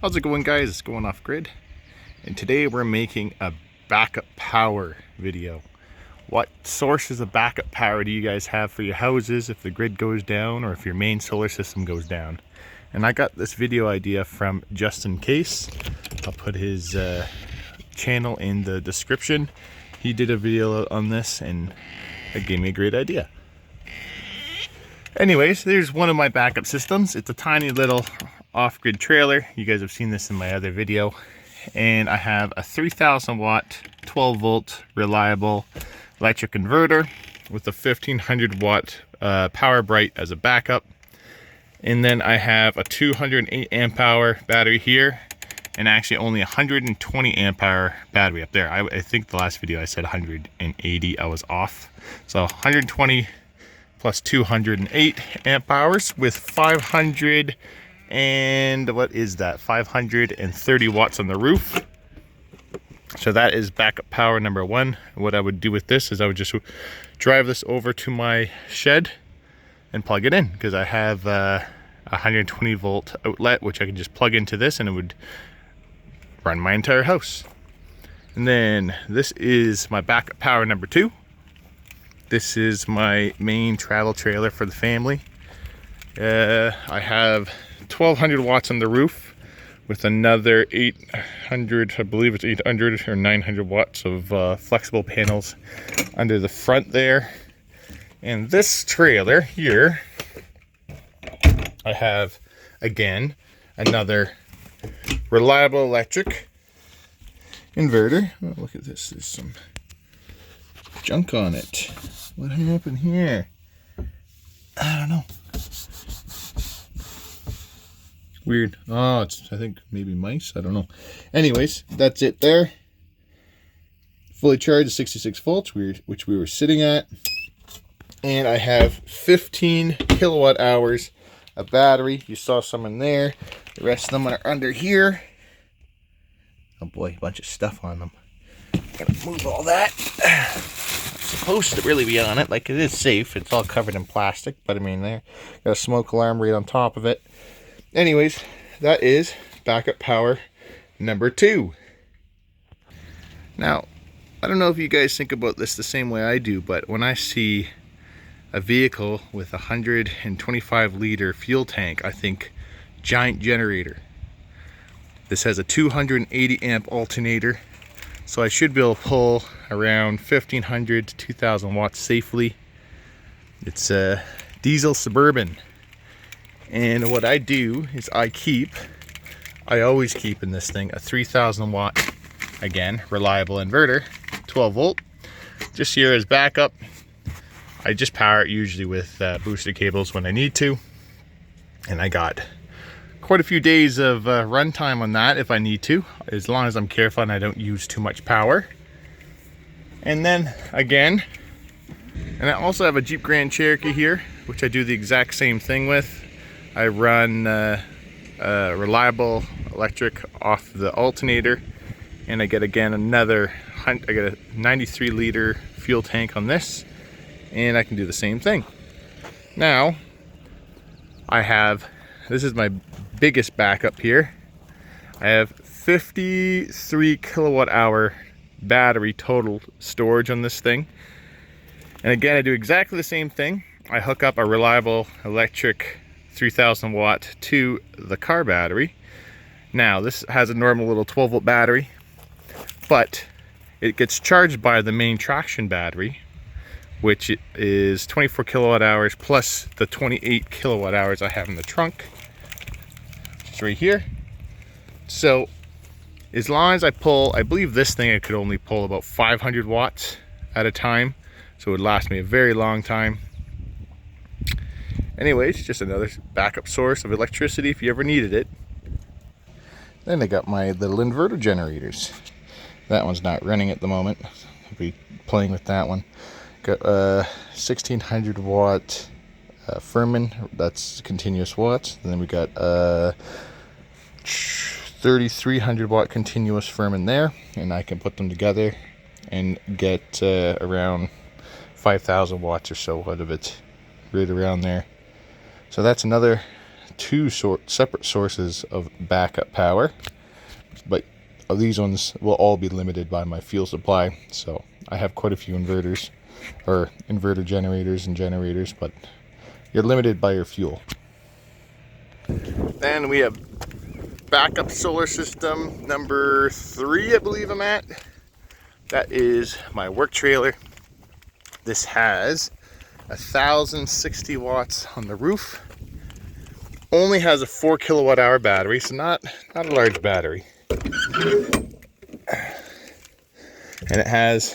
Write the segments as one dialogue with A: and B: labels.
A: How's it going, guys? It's Going Off Grid, and today we're making a backup power video. What sources of backup power do you guys have for your houses if the grid goes down or if your main solar system goes down? And I got this video idea from Justin Case. I'll put his channel in the description. He did a video on this and it gave me a great idea. Anyways, there's one of my backup systems. It's a tiny little off-grid trailer. You guys have seen this in my other video. And I have a 3000 watt, 12 volt reliable electric inverter with a 1500 watt power bright as a backup. And then I have a 208 amp hour battery here, and actually only 120 amp hour battery up there. I think the last video I said 180, I was off. So 120 plus 208 amp hours with 500 and what is that, 530 watts on the roof. So that is backup power number one. What I would do with this is I would just drive this over to my shed and plug it in, because I have a 120 volt outlet which I can just plug into this and it would run my entire house. And then this is my backup power number two. This is my main travel trailer for the family. I have 1200 watts on the roof with another 800, I believe it's 800 or 900 watts of flexible panels under the front there. And this trailer here, I have again another reliable electric inverter. Oh, look at this, there's some junk on it. What happened here? I don't know. Weird. Oh, it's, I think maybe mice. I don't know. Anyways, that's it there. Fully charged at 66 volts, which we were sitting at. And I have 15 kilowatt hours of battery. You saw some in there. The rest of them are under here. Oh boy, a bunch of stuff on them. Gonna move all that. It's supposed to really be on it. Like, it is safe. It's all covered in plastic. But I mean, there. Got a smoke alarm right on top of it. Anyways, that is backup power number two. Now, I don't know if you guys think about this the same way I do, but when I see a vehicle with a 125 liter fuel tank, I think giant generator. This has a 280 amp alternator, so I should be able to pull around 1500 to 2000 watts safely. It's a diesel Suburban. And what I do is I always keep in this thing a 3000 watt, again, reliable inverter, 12 volt, just here as backup. I just power it usually with booster cables when I need to. And I got quite a few days of runtime on that if I need to, as long as I'm careful and I don't use too much power. And then again, and I also have a Jeep Grand Cherokee here, which I do the exact same thing with. I run reliable electric off the alternator, and I get again another, I get a 93 liter fuel tank on this, and I can do the same thing. Now, this is my biggest backup here. I have 53 kilowatt hour battery total storage on this thing. And again, I do exactly the same thing. I hook up a reliable electric 3000 watt to the car battery. Now this has a normal little 12 volt battery, but it gets charged by the main traction battery, which is 24 kilowatt hours plus the 28 kilowatt hours I have in the trunk, which is right here. So as long as I pull, I believe this thing I could only pull about 500 watts at a time, so it would last me a very long time. Anyways, just another backup source of electricity if you ever needed it. Then I got my little inverter generators. That one's not running at the moment. I'll be playing with that one. Got a 1600 watt Furman, that's continuous watts. And then we got a 3300 watt continuous Furman there, and I can put them together and get around 5000 watts or so out of it, right around there. So that's another two separate sources of backup power, but these ones will all be limited by my fuel supply. So I have quite a few inverters, or inverter generators and generators, but you're limited by your fuel. Then we have backup solar system number 3, I believe I'm at. That is my work trailer. This has 1,060 watts on the roof. Only has a 4 kilowatt hour battery, so not a large battery. And it has,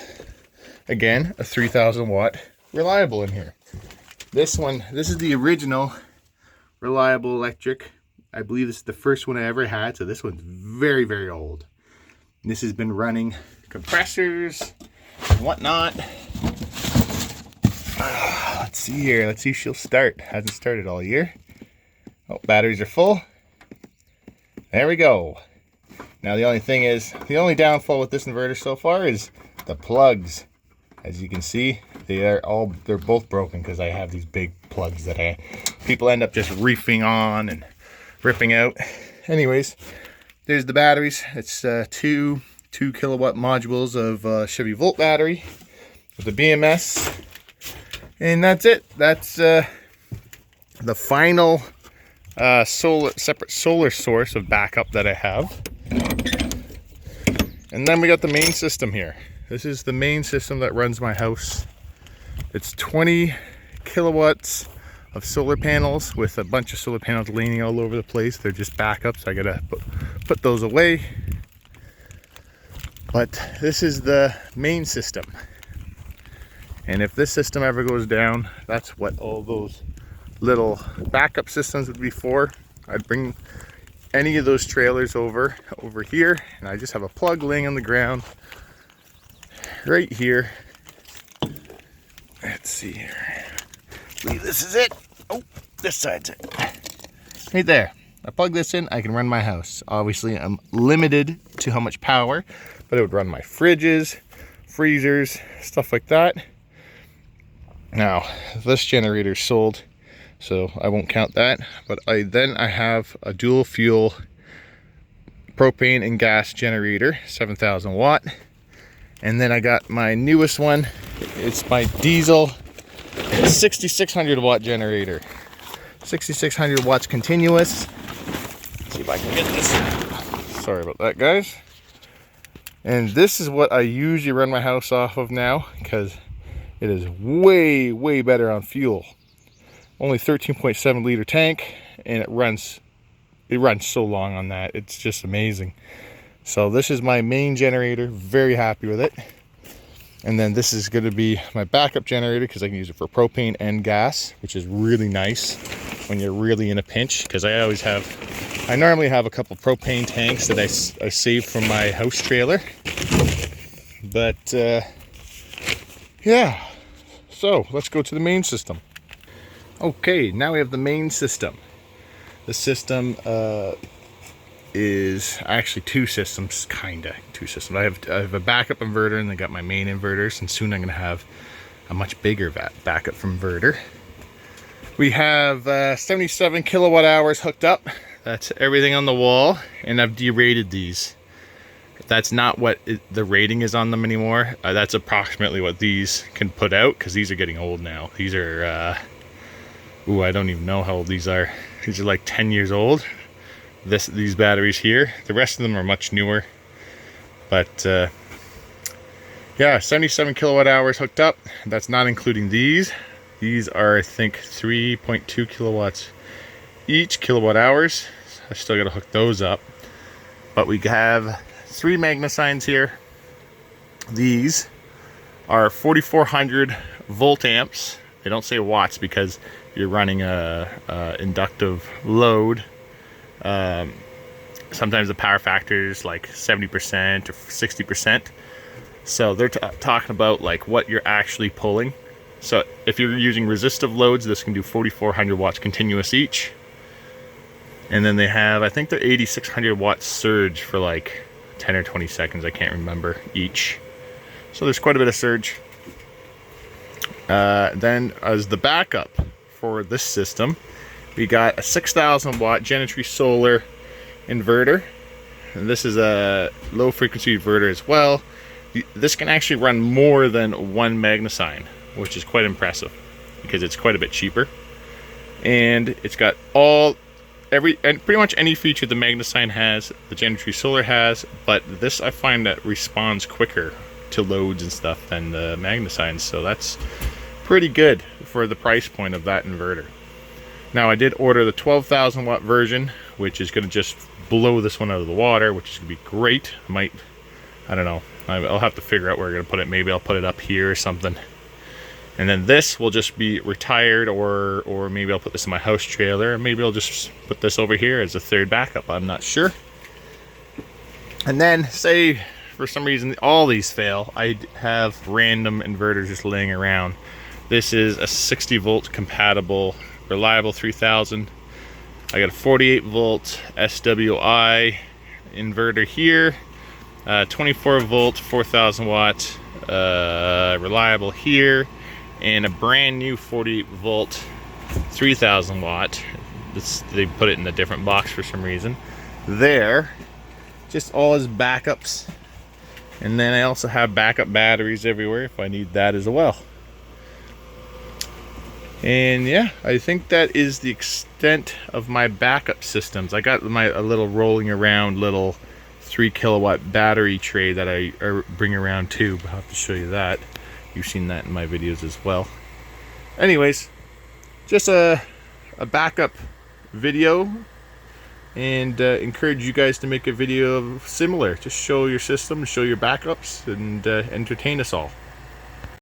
A: again, a 3,000 watt reliable in here. This is the original reliable electric. I believe this is the first one I ever had, so this one's very, very old. And this has been running compressors and whatnot. Let's see here. Let's see if she'll start. Hasn't started all year. Oh, batteries are full. There we go. Now the only downfall with this inverter so far is the plugs. As you can see, they're both broken because I have these big plugs that people end up just reefing on and ripping out. Anyways, there's the batteries. It's 2 kilowatt modules of Chevy Volt battery with the BMS, and that's it. That's the final separate solar source of backup that I have. And then we got the main system here. This is the main system that runs my house. It's 20 kilowatts of solar panels with a bunch of solar panels leaning all over the place. They're just backups. I gotta put those away. But this is the main system. And if this system ever goes down, that's what all those little backup systems would be for. I'd bring any of those trailers over here, and I just have a plug laying on the ground right here. Let's see here. I believe this is it. Oh, this side's it. Right there. I plug this in, I can run my house. Obviously, I'm limited to how much power, but it would run my fridges, freezers, stuff like that. Now, this generator's sold, so I won't count that. But I have a dual fuel propane and gas generator, 7,000 watt. And then I got my newest one. It's my diesel 6,600 watt generator. 6,600 watts continuous. Let's see if I can get this. Sorry about that, guys. And this is what I usually run my house off of now, because it is way, way better on fuel. Only 13.7 liter tank, and it runs so long on that. It's just amazing. So this is my main generator. Very happy with it. And then this is going to be my backup generator, because I can use it for propane and gas, which is really nice when you're really in a pinch. Because I normally have a couple propane tanks that I save from my house trailer. But yeah, so let's go to the main system. Okay, now we have the main system. The system is actually two systems. I have a backup inverter, and I got my main inverters, and soon I'm going to have a much bigger backup inverter. We have 77 kilowatt hours hooked up. That's everything on the wall, and I've derated these. That's not what the rating is on them anymore. That's approximately what these can put out, because these are getting old now. These are I don't even know how old these are. These are like 10 years old. These batteries here. The rest of them are much newer. But yeah, 77 kilowatt hours hooked up. That's not including these. These are, I think, 3.2 kilowatts each kilowatt hours. I still got to hook those up. But we have 3 magnesigns here. These are 4,400 volt amps. They don't say watts because you're running a inductive load. Sometimes the power factor is like 70% or 60%. So they're talking about like what you're actually pulling. So if you're using resistive loads, this can do 4,400 watts continuous each. And then they have, I think they're 8,600 watts surge for like 10 or 20 seconds. I can't remember each. So there's quite a bit of surge. Then as the backup for this system, We got a 6,000 watt Genetry solar inverter, and this is a low frequency inverter as well. This can actually run more than one MagnaSign, which is quite impressive because it's quite a bit cheaper. And it's got pretty much any feature the MagnaSign has, the Genetry solar has, but this I find that responds quicker to loads and stuff than the MagnaSign, so that's pretty good for the price point of that inverter. Now I did order the 12,000 watt version, which is going to just blow this one out of the water, which is going to be great. I don't know, I'll have to figure out where we're going to put it. Maybe I'll put it up here or something. And then this will just be retired, or maybe I'll put this in my house trailer, and maybe I'll just put this over here as a third backup. I'm not sure. And then, say for some reason all these fail, I have random inverters just laying around. This is a 60 volt compatible, reliable 3000. I got a 48 volt SWI inverter here, 24 volt 4000 watt reliable here, and a brand new 48 volt 3000 watt. They put it in a different box for some reason there, just all as backups. And then I also have backup batteries everywhere if I need that as well. And yeah, I think that is the extent of my backup systems. I got a little rolling around little 3 kilowatt battery tray that I bring around too. I'll have to show you that. You've seen that in my videos as well. Anyways, just a backup video, and encourage you guys to make a video similar. Just show your system, show your backups, and entertain us all.